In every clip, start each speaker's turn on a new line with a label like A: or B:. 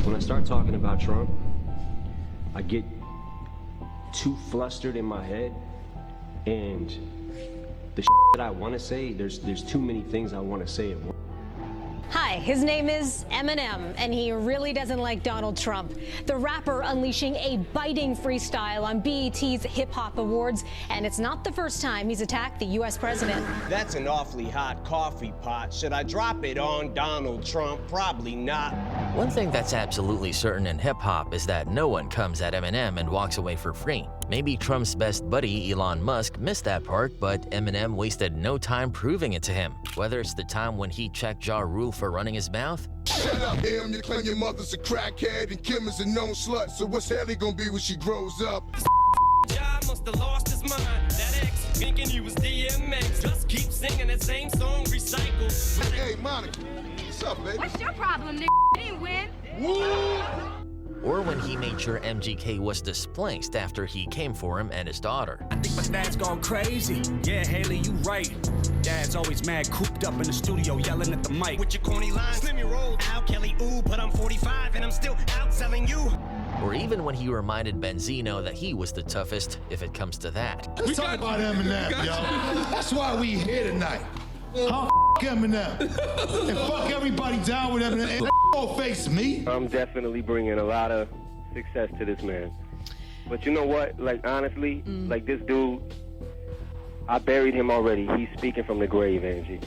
A: When I start talking about Trump, I get too flustered in my head, and the that I want to say, there's too many things I want to say at once.
B: Hi, his name is Eminem, and he really doesn't like Donald Trump. The rapper unleashing a biting freestyle on BET's Hip Hop Awards, and it's not the first time he's attacked the U.S. president.
C: That's an awfully hot coffee pot. Should I drop it on Donald Trump? Probably not.
D: One thing that's absolutely certain in hip-hop is that no one comes at Eminem and walks away for free. Maybe Trump's best buddy, Elon Musk, missed that part, but Eminem wasted no time proving it to him. Whether it's the time when he checked Ja Rule for running his mouth,
E: shut up, Em, you claim your mother's a crackhead and Kim is a known slut, so what's Haley gonna be when she grows up?
F: Ja must have lost his mind. That ex thinking he was DMX. Just keep singing that same song, recycle.
E: Hey, Monica, what's up, baby?
G: What's your problem, nigga? You didn't win.
E: Woo!
D: or when he made sure MGK was displaced after he came for him and his daughter.
H: I think my dad's gone crazy. Yeah, Haley, you right. Dad's always mad, cooped up in the studio, yelling at the mic.
F: With your corny lines, let me roll. Al Kelly, ooh, but I'm 45 and I'm still outselling you.
D: Or even when he reminded Benzino that he was the toughest, if it comes to that.
E: Let's talk about Eminem, yo. That's why we here tonight. Eminem. And fuck everybody down with Eminem. And don't face me.
A: I'm definitely bringing a lot of success to this man. But you know what? Like, honestly, like this dude, I buried him already. He's speaking from the grave, Angie.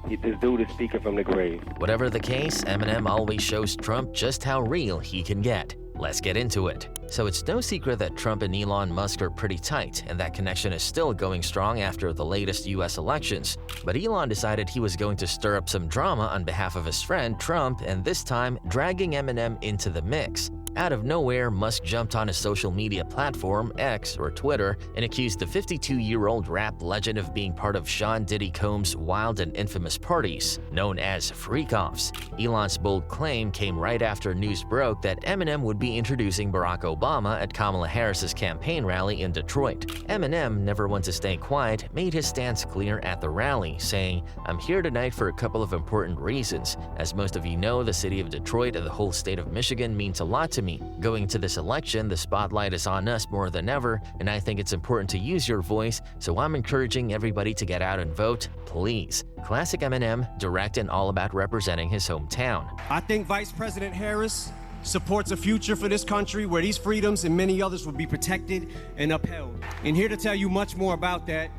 A: This dude is speaking from the grave.
D: Whatever the case, Eminem always shows Trump just how real he can get. Let's get into it. So it's no secret that Trump and Elon Musk are pretty tight, and that connection is still going strong after the latest US elections. But Elon decided he was going to stir up some drama on behalf of his friend Trump, and this time dragging Eminem into the mix. Out of nowhere, Musk jumped on his social media platform, X or Twitter, and accused the 52-year-old rap legend of being part of Sean Diddy Combs' wild and infamous parties, known as freak-offs. Elon's bold claim came right after news broke that Eminem would be introducing Barack Obama at Kamala Harris's campaign rally in Detroit. Eminem, never one to stay quiet, made his stance clear at the rally, saying, "I'm here tonight for a couple of important reasons. As most of you know, the city of Detroit and the whole state of Michigan means a lot to me. Going to this election, the spotlight is on us more than ever, and I think it's important to use your voice, so I'm encouraging everybody to get out and vote, please." Classic Eminem, direct and all about representing his hometown.
C: I think Vice President Harris supports a future for this country where these freedoms and many others will be protected and upheld. And here to tell you much more about that,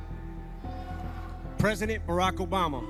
C: President Barack Obama.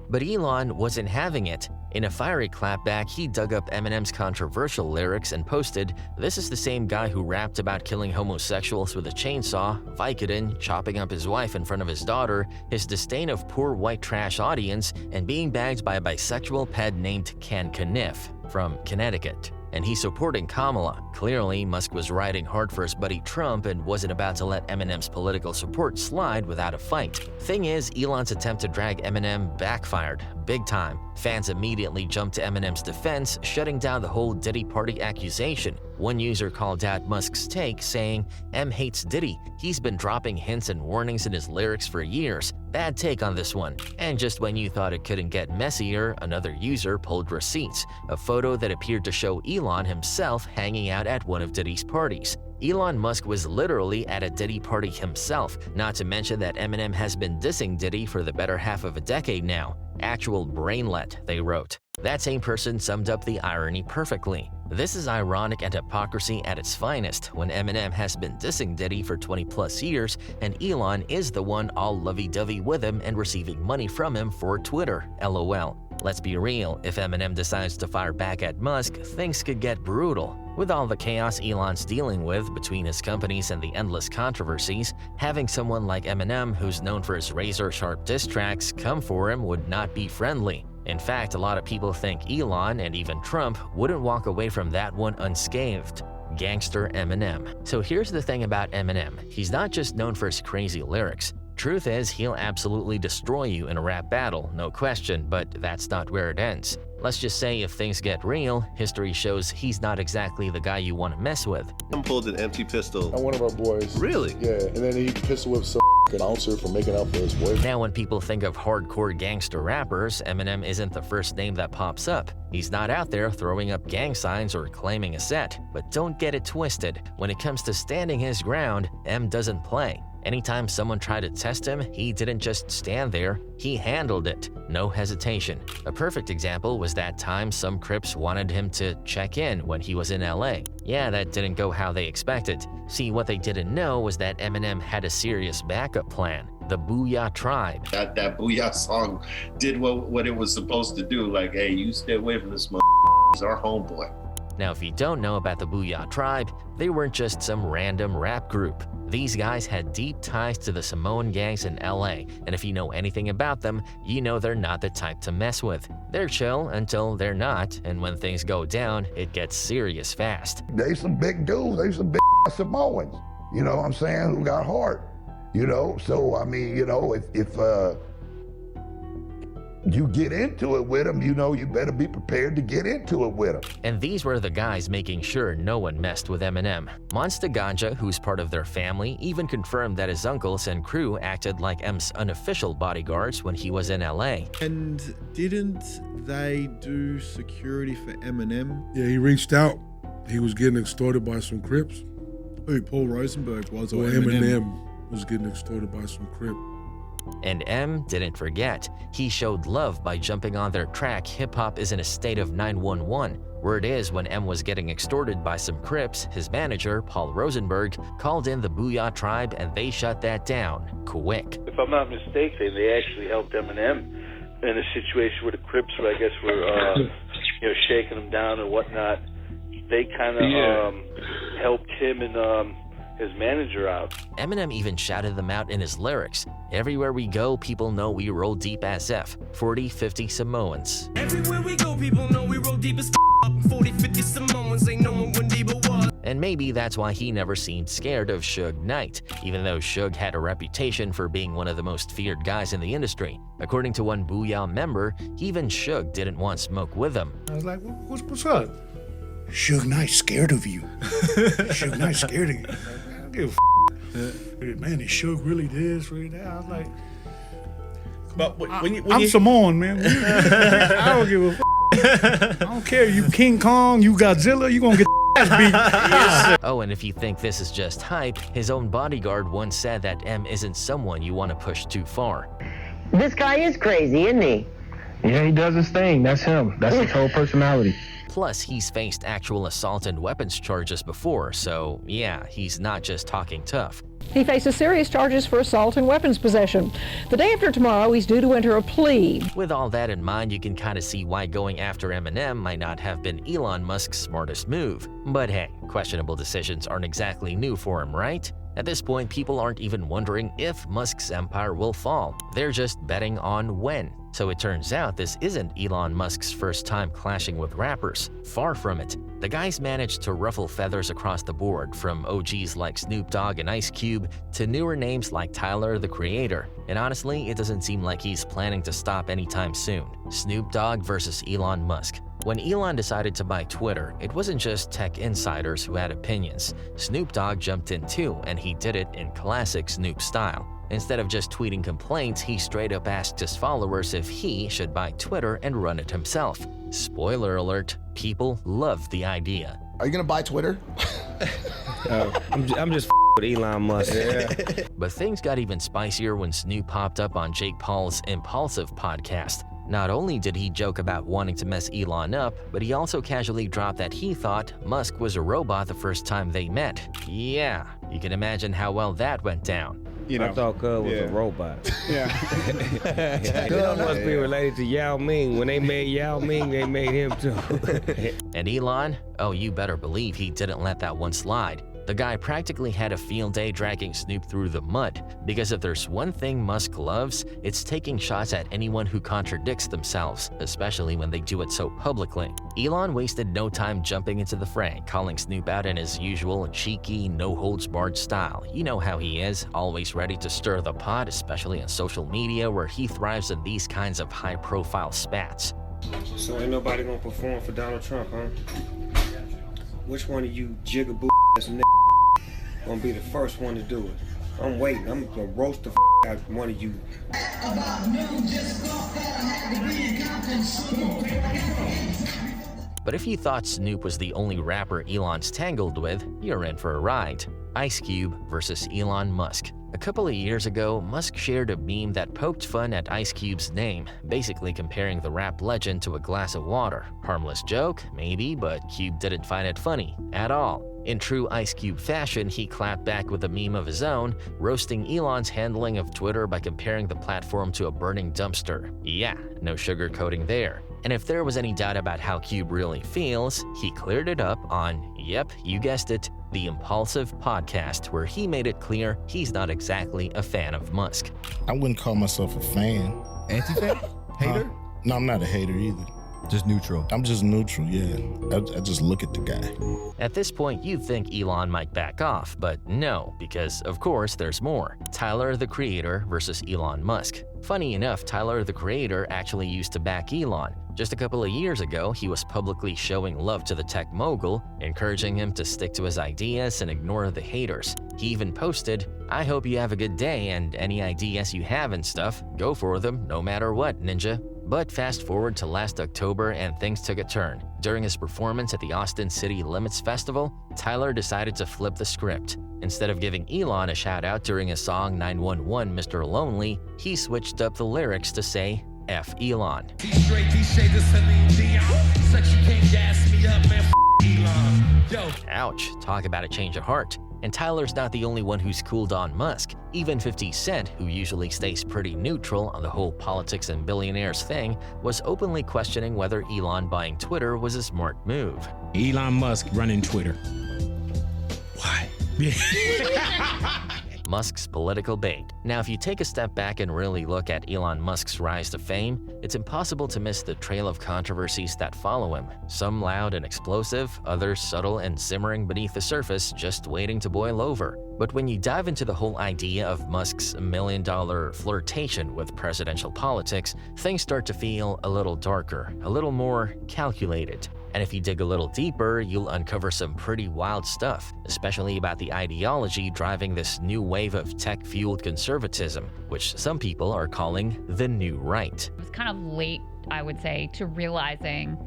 D: But Elon wasn't having it. In a fiery clapback, he dug up Eminem's controversial lyrics and posted, "This is the same guy who rapped about killing homosexuals with a chainsaw, Vicodin, chopping up his wife in front of his daughter, his disdain of poor white trash audience, and being bagged by a bisexual ped named Can Kniff from Connecticut." And he's supporting Kamala. Clearly, Musk was riding hard for his buddy Trump and wasn't about to let Eminem's political support slide without a fight. Thing is, Elon's attempt to drag Eminem backfired, big time. Fans immediately jumped to Eminem's defense, shutting down the whole Diddy Party accusation. One user called out Musk's take, saying, "M hates Diddy. He's been dropping hints and warnings in his lyrics for years. Bad take on this one." And just when you thought it couldn't get messier, another user pulled receipts, a photo that appeared to show Elon himself hanging out at one of Diddy's parties. Elon Musk was literally at a Diddy party himself, not to mention that Eminem has been dissing Diddy for the better half of a decade now. Actual brainlet, they wrote. That same person summed up the irony perfectly. This is ironic and hypocrisy at its finest, when Eminem has been dissing Diddy for 20+ years, and Elon is the one all lovey-dovey with him and receiving money from him for Twitter, LOL. Let's be real, if Eminem decides to fire back at Musk, things could get brutal. With all the chaos Elon's dealing with between his companies and the endless controversies, having someone like Eminem, who's known for his razor-sharp diss tracks, come for him would not be friendly. In fact, a lot of people think Elon and even Trump wouldn't walk away from that one unscathed. Gangster Eminem. So here's the thing about Eminem. He's not just known for his crazy lyrics. Truth is, he'll absolutely destroy you in a rap battle, no question, but that's not where it ends. Let's just say if things get real, history shows he's not exactly the guy you want to mess with.
I: Pulled an empty pistol
J: on one of our boys.
I: Really?
J: Yeah, and then he pistol whipped some
E: announcer for making out for his wife.
D: Now, when people think of hardcore gangster rappers, Eminem isn't the first name that pops up. He's not out there throwing up gang signs or claiming a set. But don't get it twisted. When it comes to standing his ground, M doesn't play. Anytime someone tried to test him, he didn't just stand there, he handled it. No hesitation. A perfect example was that time some Crips wanted him to check in when he was in LA. Yeah, that didn't go how they expected. See, what they didn't know was that Eminem had a serious backup plan. The Booyah Tribe.
I: That Booyah song did what it was supposed to do. Like, hey, you stay away from this He's our homeboy.
D: Now, if you don't know about the Booyah Tribe, they weren't just some random rap group. These guys had deep ties to the Samoan gangs in LA, and if you know anything about them, you know they're not the type to mess with. They're chill until they're not, and when things go down, it gets serious fast.
J: They some big dudes, they some big Samoans, you know what I'm saying, who got heart, you know? So, I mean, you know, if you get into it with them, you know you better be prepared to get into it with them.
D: And these were the guys making sure no one messed with Eminem. MUSK'S, who's part of their family, even confirmed that his uncles and crew acted like M's unofficial bodyguards when he was in LA.
K: And didn't they do security for Eminem?
L: Yeah, he reached out. He was getting extorted by some Crips.
K: Who, Paul Rosenberg was, or
L: Eminem was getting extorted by some Crips.
D: And M didn't forget. He showed love by jumping on their track Hip Hop is in a State of 911. Word is, when M was getting extorted by some Crips, his manager, Paul Rosenberg, called in the Booyah Tribe and they shut that down quick.
M: If I'm not mistaken, they actually helped Eminem in a situation where the Crips were, I guess, were shaking him down and whatnot. They kind of helped him and his manager out.
D: Eminem even shouted them out in his lyrics. Everywhere we go, people know we roll deep as F. 40, 50 Samoans.
F: Everywhere we go, people know we roll deep as 40, 50 Samoans, ain't no one when deeper was.
D: And maybe that's why he never seemed scared of Suge Knight, even though Suge had a reputation for being one of the most feared guys in the industry. According to one Booyah member, even Suge didn't want smoke with him.
L: I was like, what's up?
E: Suge Knight scared of you. Suge Knight scared of you. I don't give a man, is Suge really this, really that? I was like,
K: But when
E: I'm Samoan, man. I don't give a I don't care. You King Kong, you Godzilla, you gonna get ass beat.
D: Oh, and if you think this is just hype, his own bodyguard once said that M isn't someone you want to push too far.
N: This guy is crazy, isn't he?
O: Yeah, he does his thing. That's him. That's his whole personality.
D: Plus, he's faced actual assault and weapons charges before, so yeah, he's not just talking tough.
P: He faces serious charges for assault and weapons possession. The day after tomorrow, he's due to enter a plea.
D: With all that in mind, you can kind of see why going after Eminem might not have been Elon Musk's smartest move. But hey, questionable decisions aren't exactly new for him, right? At this point, people aren't even wondering if Musk's empire will fall. They're just betting on when. So it turns out this isn't Elon Musk's first time clashing with rappers. Far from it. The guy's managed to ruffle feathers across the board, from OGs like Snoop Dogg and Ice Cube to newer names like Tyler, the Creator. And honestly, it doesn't seem like he's planning to stop anytime soon. Snoop Dogg versus Elon Musk. When Elon decided to buy Twitter, it wasn't just tech insiders who had opinions. Snoop Dogg jumped in too, and he did it in classic Snoop style. Instead of just tweeting complaints, he straight up asked his followers if he should buy Twitter and run it himself. Spoiler alert, people loved the idea.
Q: Are you gonna buy Twitter?
O: I'm just with Elon Musk.
Q: Yeah.
D: But things got even spicier when Snoop popped up on Jake Paul's Impulsive podcast. Not only did he joke about wanting to mess Elon up, but he also casually dropped that he thought Musk was a robot the first time they met. Yeah, you can imagine how well that went down.
O: You know, I thought Cub was a robot.
Q: Yeah.
O: Cub must be related to Yao Ming. When they made Yao Ming, they made him too.
D: And Elon? Oh, you better believe he didn't let that one slide. The guy practically had a field day dragging Snoop through the mud, because if there's one thing Musk loves, it's taking shots at anyone who contradicts themselves, especially when they do it so publicly. Elon wasted no time jumping into the fray, calling Snoop out in his usual cheeky, no-holds-barred style. You know how he is, always ready to stir the pot, especially on social media where he thrives in these kinds of high-profile spats.
O: So ain't nobody gonna perform for Donald Trump, huh? Which one of you jigaboo ass niggas gonna be the first one to do it? I'm waiting. I'm gonna roast the out of one of you.
D: But if you thought Snoop was the only rapper Elon's tangled with, you're in for a ride. Ice Cube versus Elon Musk. A couple of years ago, Musk shared a meme that poked fun at Ice Cube's name, basically comparing the rap legend to a glass of water. Harmless joke, maybe, but Cube didn't find it funny at all. In true Ice Cube fashion, he clapped back with a meme of his own, roasting Elon's handling of Twitter by comparing the platform to a burning dumpster. Yeah, no sugarcoating there. And if there was any doubt about how Cube really feels, he cleared it up on, yep, you guessed it, the Impulsive podcast, where he made it clear he's not exactly a fan of Musk.
Q: I wouldn't call myself a fan.
R: Anti-fan? Hater?
Q: No, I'm not a hater either.
R: Just neutral.
Q: I'm just neutral, yeah. I just look at the guy.
D: At this point, you'd think Elon might back off, but no, because of course there's more. Tyler, the Creator versus Elon Musk. Funny enough, Tyler, the Creator actually used to back Elon. Just a couple of years ago, he was publicly showing love to the tech mogul, encouraging him to stick to his ideas and ignore the haters. He even posted, "I hope you have a good day, and any ideas you have and stuff, go for them no matter what, ninja." But fast forward to last October and things took a turn. During his performance at the Austin City Limits Festival, Tyler decided to flip the script. Instead of giving Elon a shout out during his song 911 Mr. Lonely, he switched up the lyrics to say, F Elon. Ouch, talk about a change of heart. And Tyler's not the only one who's cooled on Musk. Even 50 Cent, who usually stays pretty neutral on the whole politics and billionaires thing, was openly questioning whether Elon buying Twitter was a smart move.
S: Elon Musk running Twitter. Why?
D: Musk's political bait. Now, if you take a step back and really look at Elon Musk's rise to fame, it's impossible to miss the trail of controversies that follow him. Some loud and explosive, others subtle and simmering beneath the surface, just waiting to boil over. But when you dive into the whole idea of Musk's $1 million flirtation with presidential politics, things start to feel a little darker, a little more calculated. And if you dig a little deeper, you'll uncover some pretty wild stuff, especially about the ideology driving this new wave of tech-fueled conservatism, which some people are calling the new right.
T: I was kind of late, I would say, to realizing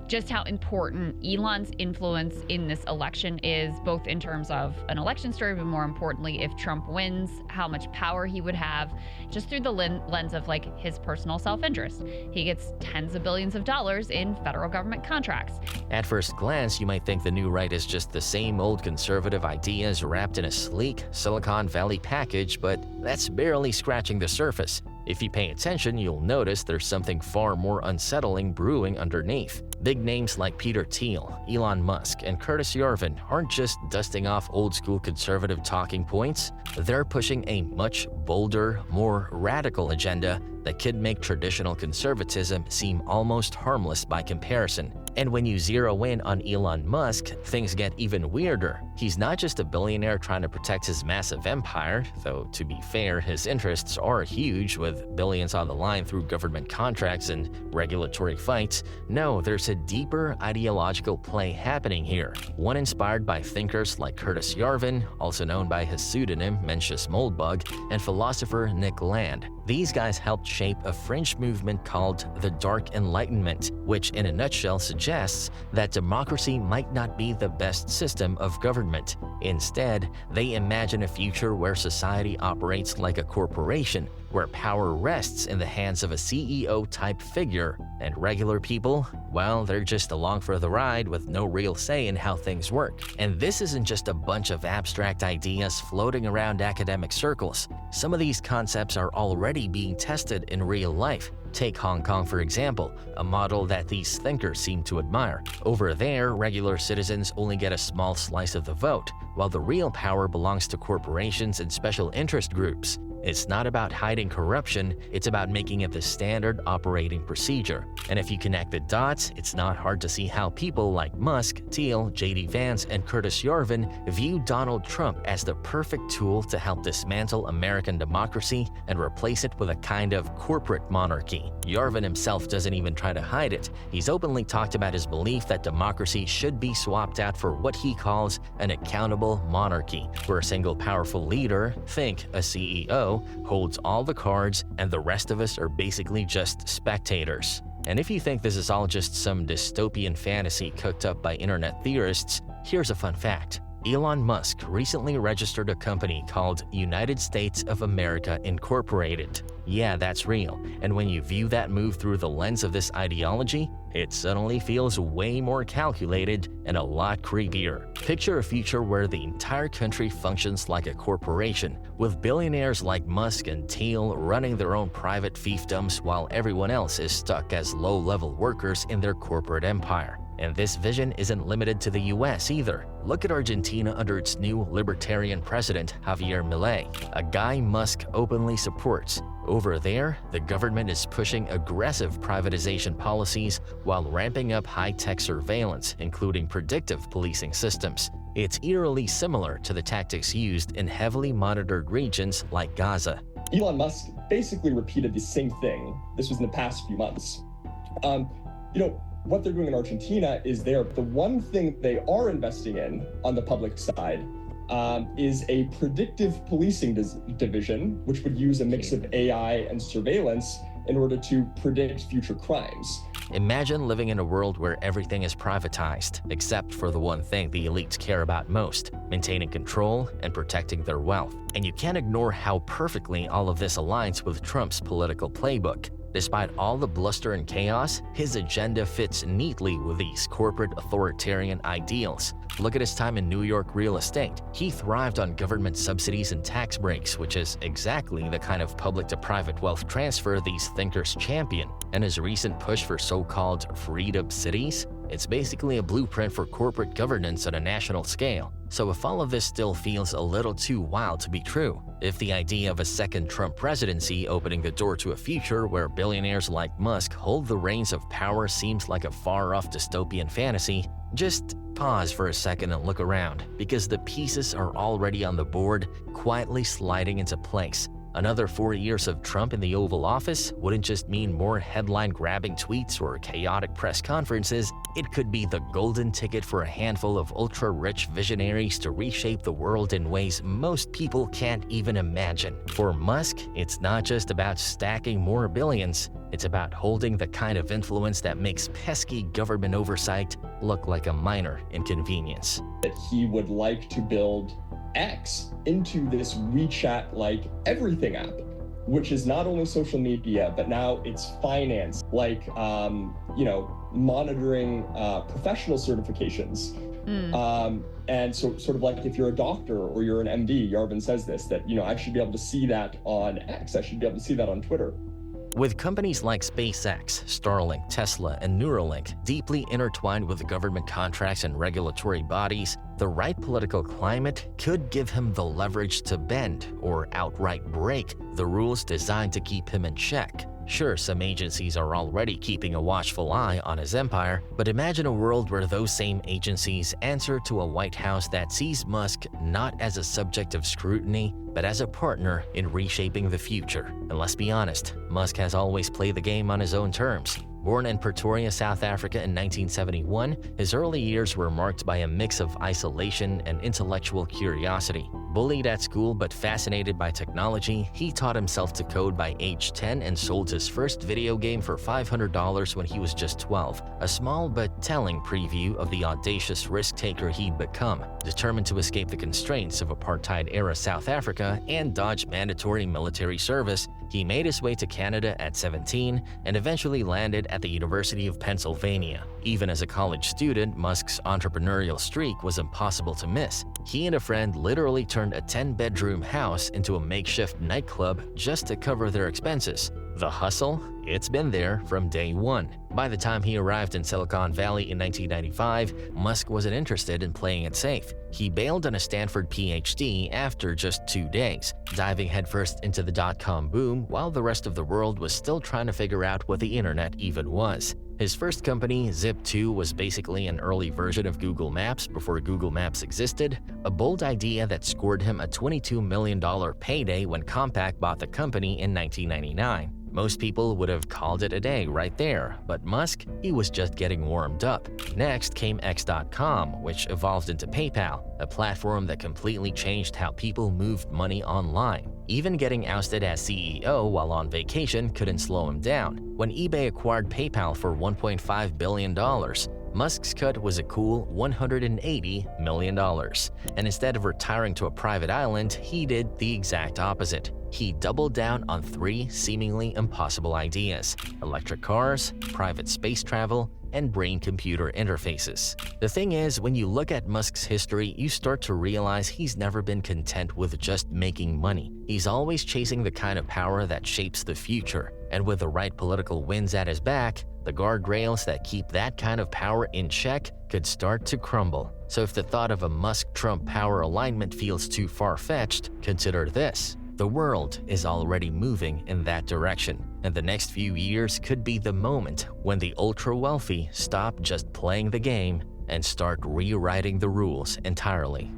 T: just how important Elon's influence in this election is, both in terms of an election story, but more importantly, if Trump wins, how much power he would have, just through the lens of like his personal self-interest. He gets tens of billions of dollars in federal government contracts.
D: At first glance, you might think the new right is just the same old conservative ideas wrapped in a sleek Silicon Valley package, but that's barely scratching the surface. If you pay attention, you'll notice there's something far more unsettling brewing underneath. Big names like Peter Thiel, Elon Musk, and Curtis Yarvin aren't just dusting off old-school conservative talking points. They're pushing a much bolder, more radical agenda that could make traditional conservatism seem almost harmless by comparison. And when you zero in on Elon Musk, things get even weirder. He's not just a billionaire trying to protect his massive empire, though to be fair, his interests are huge with billions on the line through government contracts and regulatory fights. No, there's a deeper ideological play happening here, one inspired by thinkers like Curtis Yarvin, also known by his pseudonym Mencius Moldbug, and philosopher Nick Land. These guys helped shape a fringe movement called the Dark Enlightenment, which in a nutshell suggests that democracy might not be the best system of government. Instead, they imagine a future where society operates like a corporation, where power rests in the hands of a CEO-type figure, and regular people, well, they're just along for the ride with no real say in how things work. And this isn't just a bunch of abstract ideas floating around academic circles. Some of these concepts are already being tested in real life. Take Hong Kong, for example, a model that these thinkers seem to admire. Over there, regular citizens only get a small slice of the vote, while the real power belongs to corporations and special interest groups. It's not about hiding corruption, it's about making it the standard operating procedure. And if you connect the dots, it's not hard to see how people like Musk, Thiel, JD Vance, and Curtis Yarvin view Donald Trump as the perfect tool to help dismantle American democracy and replace it with a kind of corporate monarchy. Yarvin himself doesn't even try to hide it. He's openly talked about his belief that democracy should be swapped out for what he calls an accountable monarchy, where a single powerful leader, think a CEO, holds all the cards and the rest of us are basically just spectators. And if you think this is all just some dystopian fantasy cooked up by internet theorists, here's a fun fact. Elon Musk recently registered a company called United States of America Incorporated. Yeah, that's real. And when you view that move through the lens of this ideology, it suddenly feels way more calculated and a lot creepier. Picture a future where the entire country functions like a corporation, with billionaires like Musk and Thiel running their own private fiefdoms while everyone else is stuck as low-level workers in their corporate empire. And this vision isn't limited to the US either. Look at Argentina under its new libertarian president, Javier Milei, a guy Musk openly supports. Over there, the government is pushing aggressive privatization policies while ramping up high-tech surveillance, including predictive policing systems. It's eerily similar to the tactics used in heavily monitored regions like Gaza.
U: Elon Musk basically repeated the same thing. This was in the past few months. What they're doing in Argentina is the one thing they are investing in on the public side is a predictive policing division, which would use a mix of AI and surveillance in order to predict future crimes.
D: Imagine living in a world where everything is privatized, except for the one thing the elites care about most, maintaining control and protecting their wealth. And you can't ignore how perfectly all of this aligns with Trump's political playbook. Despite all the bluster and chaos, his agenda fits neatly with these corporate authoritarian ideals. Look at his time in New York real estate. He thrived on government subsidies and tax breaks, which is exactly the kind of public-to-private wealth transfer these thinkers champion. And his recent push for so-called freed-up cities? It's basically a blueprint for corporate governance on a national scale. So if all of this still feels a little too wild to be true, if the idea of a second Trump presidency opening the door to a future where billionaires like Musk hold the reins of power seems like a far-off dystopian fantasy, just pause for a second and look around, because the pieces are already on the board, quietly sliding into place. Another 4 years of Trump in the Oval Office wouldn't just mean more headline-grabbing tweets or chaotic press conferences, it could be the golden ticket for a handful of ultra-rich visionaries to reshape the world in ways most people can't even imagine. For Musk, it's not just about stacking more billions, it's about holding the kind of influence that makes pesky government oversight look like a minor inconvenience.
U: That he would like to build X into this WeChat-like everything app, which is not only social media, but now it's finance, like, monitoring professional certifications. And so sort of like if you're a doctor or you're an MD, Yarvin says this, that, I should be able to see that on X, I should be able to see that on Twitter.
D: With companies like SpaceX, Starlink, Tesla, and Neuralink deeply intertwined with the government contracts and regulatory bodies, the right political climate could give him the leverage to bend or outright break the rules designed to keep him in check. Sure, some agencies are already keeping a watchful eye on his empire, but imagine a world where those same agencies answer to a White House that sees Musk not as a subject of scrutiny, but as a partner in reshaping the future. And let's be honest, Musk has always played the game on his own terms. Born in Pretoria, South Africa in 1971, his early years were marked by a mix of isolation and intellectual curiosity. Bullied at school but fascinated by technology, he taught himself to code by age 10 and sold his first video game for $500 when he was just 12, a small but telling preview of the audacious risk-taker he'd become. Determined to escape the constraints of apartheid-era South Africa and dodge mandatory military service, he made his way to Canada at 17 and eventually landed at the University of Pennsylvania. Even as a college student, Musk's entrepreneurial streak was impossible to miss. He and a friend literally turned a 10-bedroom house into a makeshift nightclub just to cover their expenses. The hustle? It's been there from day one. By the time he arrived in Silicon Valley in 1995, Musk wasn't interested in playing it safe. He bailed on a Stanford PhD after just 2 days, diving headfirst into the dot-com boom while the rest of the world was still trying to figure out what the internet even was. His first company, Zip2, was basically an early version of Google Maps before Google Maps existed, a bold idea that scored him a $22 million payday when Compaq bought the company in 1999. Most people would have called it a day right there, but Musk, he was just getting warmed up. Next came X.com, which evolved into PayPal, a platform that completely changed how people moved money online. Even getting ousted as CEO while on vacation couldn't slow him down. When eBay acquired PayPal for $1.5 billion, Musk's cut was a cool $180 million. And instead of retiring to a private island, he did the exact opposite. He doubled down on 3 seemingly impossible ideas: electric cars, private space travel, and brain-computer interfaces. The thing is, when you look at Musk's history, you start to realize he's never been content with just making money. He's always chasing the kind of power that shapes the future. And with the right political winds at his back, the guardrails that keep that kind of power in check could start to crumble. So if the thought of a Musk-Trump power alignment feels too far-fetched, consider this. The world is already moving in that direction, and the next few years could be the moment when the ultra-wealthy stop just playing the game and start rewriting the rules entirely.